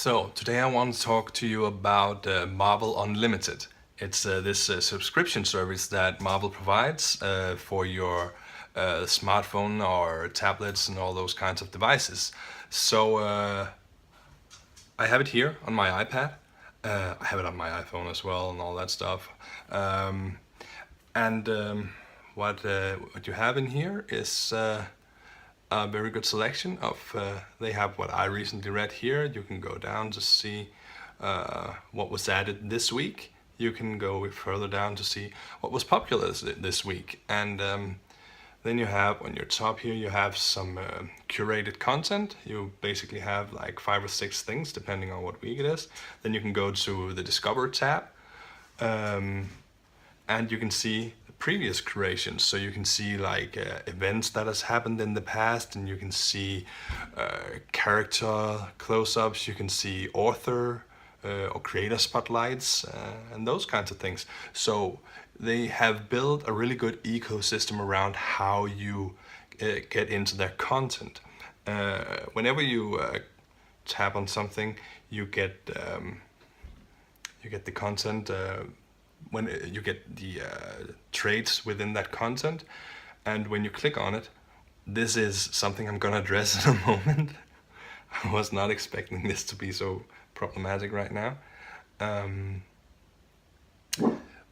So today I want to talk to you about Marvel Unlimited. It's this subscription service that Marvel provides for your smartphone or tablets and all those kinds of devices. So I have it here on my iPad. I have it on my iPhone as well and all that stuff. Um, and what you have in here is a very good selection of. They have what I recently read here. You can go down to see what was added this week. You can go further down to see what was popular this week. And then you have on your top here, you have some curated content. You basically have like 5 or 6 things depending on what week it is. Then you can go to the Discover tab. And you can see the previous creations, so you can see like events that has happened in the past, and you can see character close-ups, you can see author or creator spotlights and those kinds of things. So they have built a really good ecosystem around how you get into their content. Whenever you tap on something, you get the content when you get the traits within that content, and when you click on it, this is something I'm gonna address in a moment. I was not expecting this to be so problematic right now,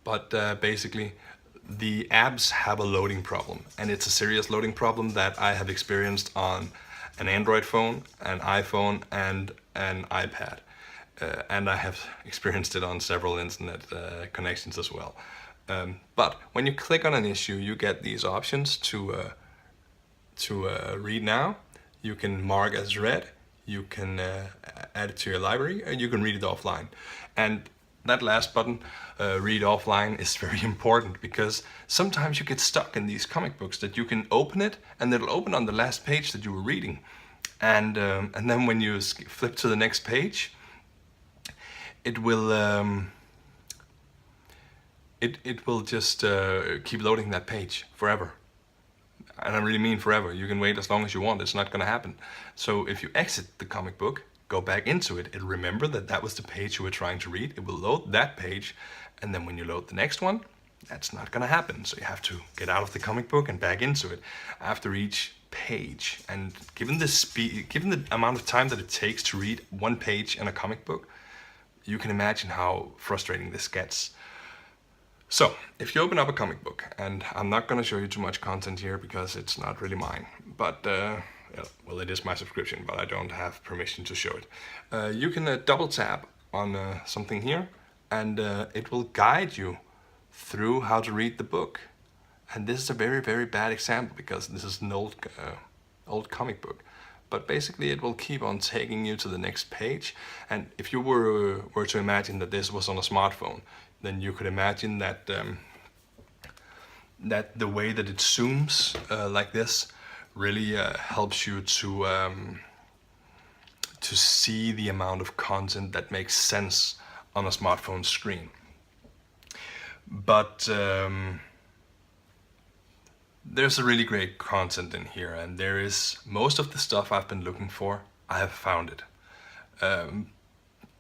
but basically the apps have a loading problem, and it's a serious loading problem that I have experienced on an Android phone, an iPhone, and an iPad. And I have experienced it on several internet connections as well. But when you click on an issue, you get these options to read now. You can mark as read, you can add it to your library, and you can read it offline. And that last button, read offline, is very important, because sometimes you get stuck in these comic books that you can open it and it'll open on the last page that you were reading. And then when you flip to the next page, it will it will just keep loading that page forever. And I really mean forever. You can wait as long as you want. It's not going to happen. So if you exit the comic book, go back into it, it'll remember that that was the page you were trying to read. It will load that page, and then when you load the next one, that's not going to happen. So you have to get out of the comic book and back into it after each page. And given the speed, given the amount of time that it takes to read one page in a comic book, you can imagine how frustrating this gets. So, if you open up a comic book, and I'm not going to show you too much content here because it's not really mine, but, well, it is my subscription, but I don't have permission to show it. You can double tap on something here, and it will guide you through how to read the book. And this is a very, very bad example because this is an old comic book. But basically it will keep on taking you to the next page. And if you were to imagine that this was on a smartphone, then you could imagine that that the way that it zooms like this really helps you to see the amount of content that makes sense on a smartphone screen. But there's a really great content in here, and there is most of the stuff I've been looking for. I have found it,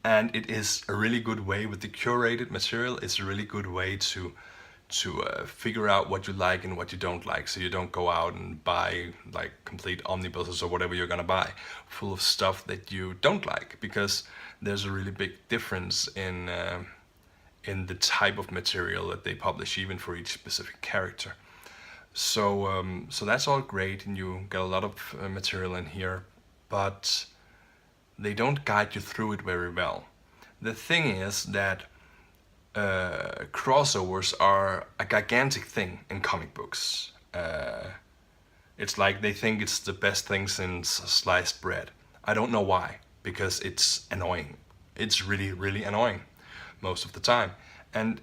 and it is a really good way with the curated material. It's a really good way to figure out what you like and what you don't like, so you don't go out and buy like complete omnibuses or whatever you're gonna buy full of stuff that you don't like, because there's a really big difference in the type of material that they publish, even for each specific character. So so that's all great, and you get a lot of material in here, but they don't guide you through it very well. The thing is that crossovers are a gigantic thing in comic books. It's like they think it's the best thing since sliced bread. I don't know why, because it's annoying. It's really, really annoying most of the time. And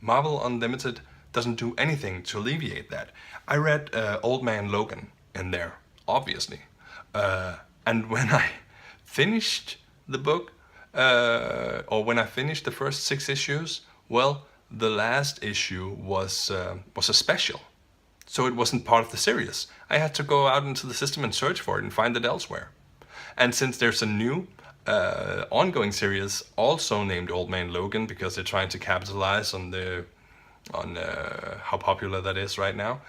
Marvel Unlimited doesn't do anything to alleviate that. I read Old Man Logan in there, obviously. And when I finished the book, or when I finished the first 6 issues, well, the last issue was a special. So it wasn't part of the series. I had to go out into the system and search for it and find it elsewhere. And since there's a new ongoing series also named Old Man Logan because they're trying to capitalize on how popular that is right now.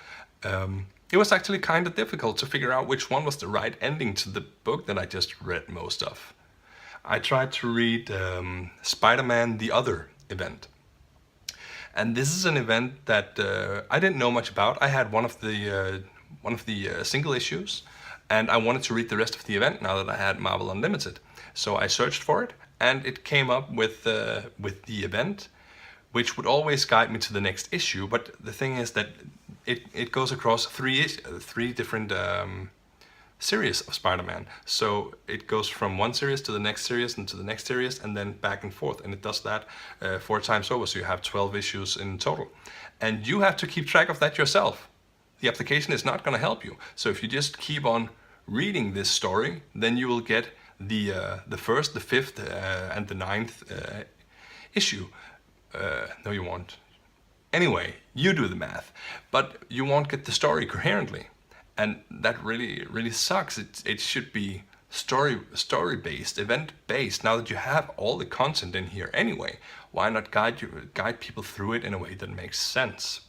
It was actually kind of difficult to figure out which one was the right ending to the book that I just read most of. I tried to read Spider-Man: The Other event. And this is an event that I didn't know much about. I had one of the single issues, and I wanted to read the rest of the event now that I had Marvel Unlimited. So I searched for it, and it came up with the event, which would always guide me to the next issue. But the thing is that it goes across three different series of Spider-Man. So it goes from one series to the next series and to the next series and then back and forth. And it does that 4 times over. So you have 12 issues in total. And you have to keep track of that yourself. The application is not going to help you. So if you just keep on reading this story, then you will get the first, the fifth, and the ninth issue. No, you won't. Anyway, you do the math. But you won't get the story coherently. And that really sucks. It should be story-based, event-based. Now that you have all the content in here anyway, why not guide people through it in a way that makes sense?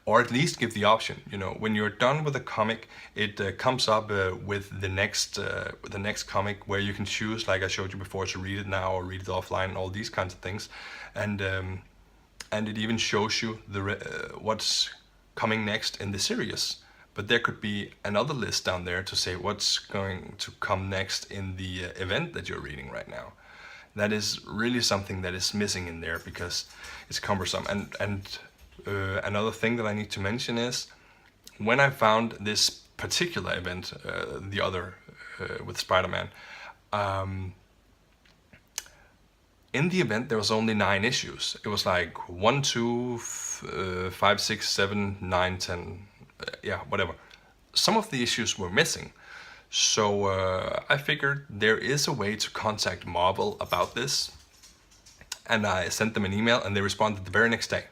Or at least give the option. You know, when you're done with a comic, it comes up with the next comic where you can choose, like I showed you before, to read it now or read it offline, and all these kinds of things. And it even shows you what's coming next in the series. But there could be another list down there to say what's going to come next in the event that you're reading right now. That is really something that is missing in there because it's cumbersome. And another thing that I need to mention is when I found this particular event, the other with Spider-Man, in the event there was only 9 issues. It was like 1, 2, 5, 6, 7, 9, 10. Yeah, whatever. Some of the issues were missing. So I figured there is a way to contact Marvel about this. And I sent them an email and they responded the very next day.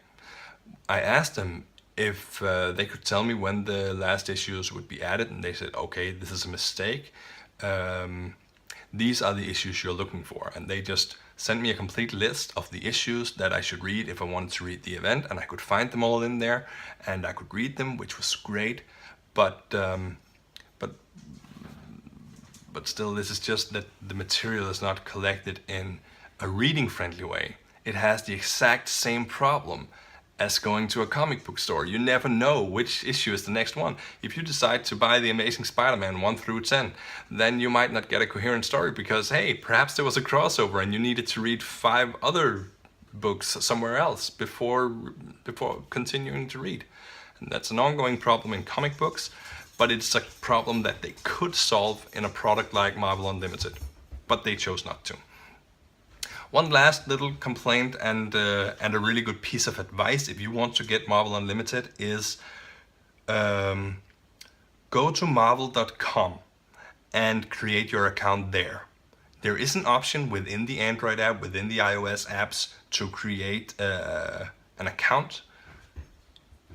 I asked them if they could tell me when the last issues would be added. And they said, okay, this is a mistake. These are the issues you're looking for. And they just sent me a complete list of the issues that I should read if I wanted to read the event, and I could find them all in there, and I could read them, which was great. But still, this is just that the material is not collected in a reading-friendly way. It has the exact same problem as going to a comic book store. You never know which issue is the next one. If you decide to buy The Amazing Spider-Man 1 through 10, then you might not get a coherent story because, hey, perhaps there was a crossover and you needed to read 5 other books somewhere else before continuing to read. And that's an ongoing problem in comic books, but it's a problem that they could solve in a product like Marvel Unlimited, but they chose not to. One last little complaint and a really good piece of advice if you want to get Marvel Unlimited is go to marvel.com and create your account there. There is an option within the Android app, within the iOS apps, to create an account.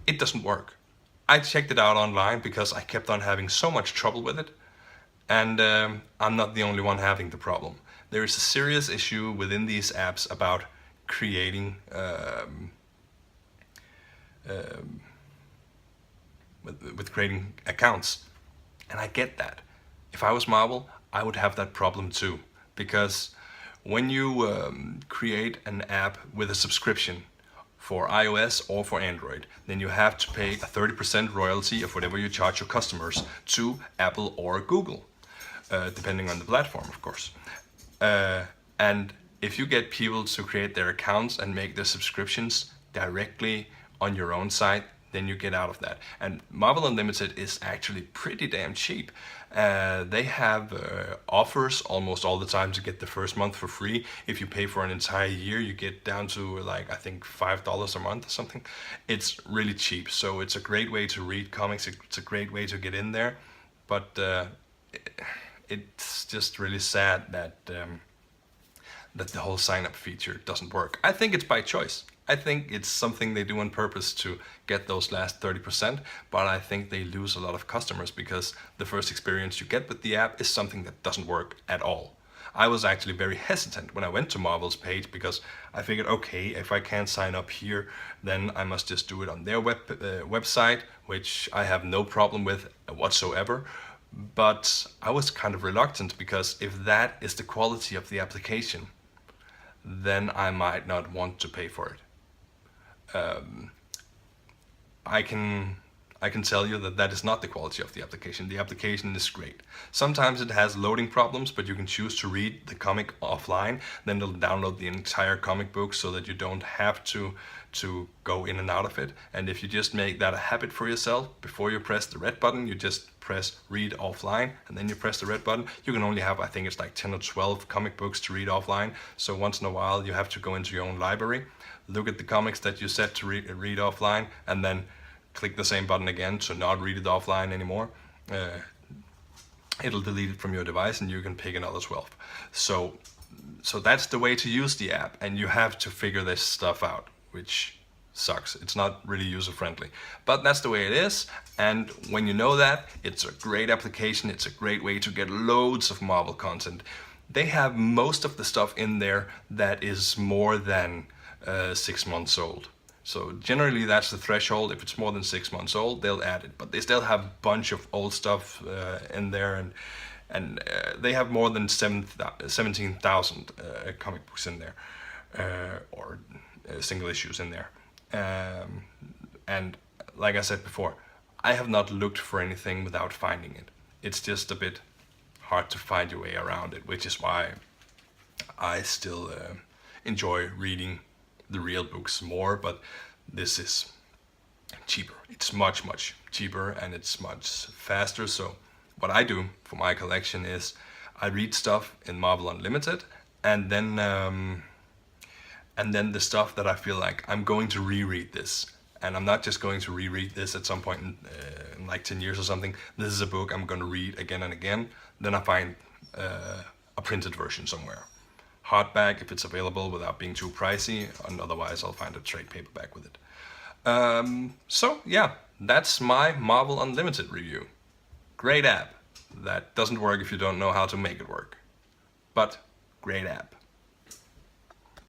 It doesn't work. I checked it out online because I kept on having so much trouble with it, and I'm not the only one having the problem. There is a serious issue within these apps about creating with creating accounts, and I get that. If I was Marvel, I would have that problem too, because when you create an app with a subscription for iOS or for Android, then you have to pay a 30% royalty of whatever you charge your customers to Apple or Google, depending on the platform, of course. And if you get people to create their accounts and make their subscriptions directly on your own site, then you get out of that. And Marvel Unlimited is actually pretty damn cheap. They have offers almost all the time to get the first month for free. If you pay for an entire year, you get down to like, I think $5 a month or something. It's really cheap. So it's a great way to read comics. It's a great way to get in there. But it's just really sad that the whole sign-up feature doesn't work. I think it's by choice. I think it's something they do on purpose to get those last 30%, but I think they lose a lot of customers because the first experience you get with the app is something that doesn't work at all. I was actually very hesitant when I went to Marvel's page, because I figured, okay, if I can't sign up here, then I must just do it on their website, which I have no problem with whatsoever. But I was kind of reluctant, because if that is the quality of the application, then I might not want to pay for it. I can tell you that that is not the quality of the application. The application is great. Sometimes it has loading problems, but you can choose to read the comic offline. Then it'll download the entire comic book so that you don't have to go in and out of it. And if you just make that a habit for yourself, before you press the red button, you just press read offline, and then you press the red button. You can only have, I think it's like 10 or 12 comic books to read offline. So once in a while you have to go into your own library, look at the comics that you set to read offline, and then click the same button again to not read it offline anymore. It'll delete it from your device, and you can pick another 12. So that's the way to use the app, and you have to figure this stuff out, which sucks. It's not really user friendly, but that's the way it is. And when you know that, it's a great application. It's a great way to get loads of Marvel content. They have most of the stuff in there that is more than 6 months old. So generally that's the threshold. If it's more than 6 months old, they'll add it. But they still have a bunch of old stuff in there, and they have more than 17,000 comic books in there, or single issues in there. And like I said before, I have not looked for anything without finding it. It's just a bit hard to find your way around it, which is why I still enjoy reading the real books more, but this is cheaper. It's much cheaper, and it's much faster. So what I do for my collection is I read stuff in Marvel Unlimited, and then the stuff that I feel like I'm going to reread this, and I'm not just going to reread this at some point in like 10 years or something. This is a book I'm going to read again and again. Then I find a printed version somewhere, hardback if it's available without being too pricey, and otherwise I'll find a trade paperback with it. So yeah, that's my Marvel Unlimited review. Great app that doesn't work if you don't know how to make it work, but great app.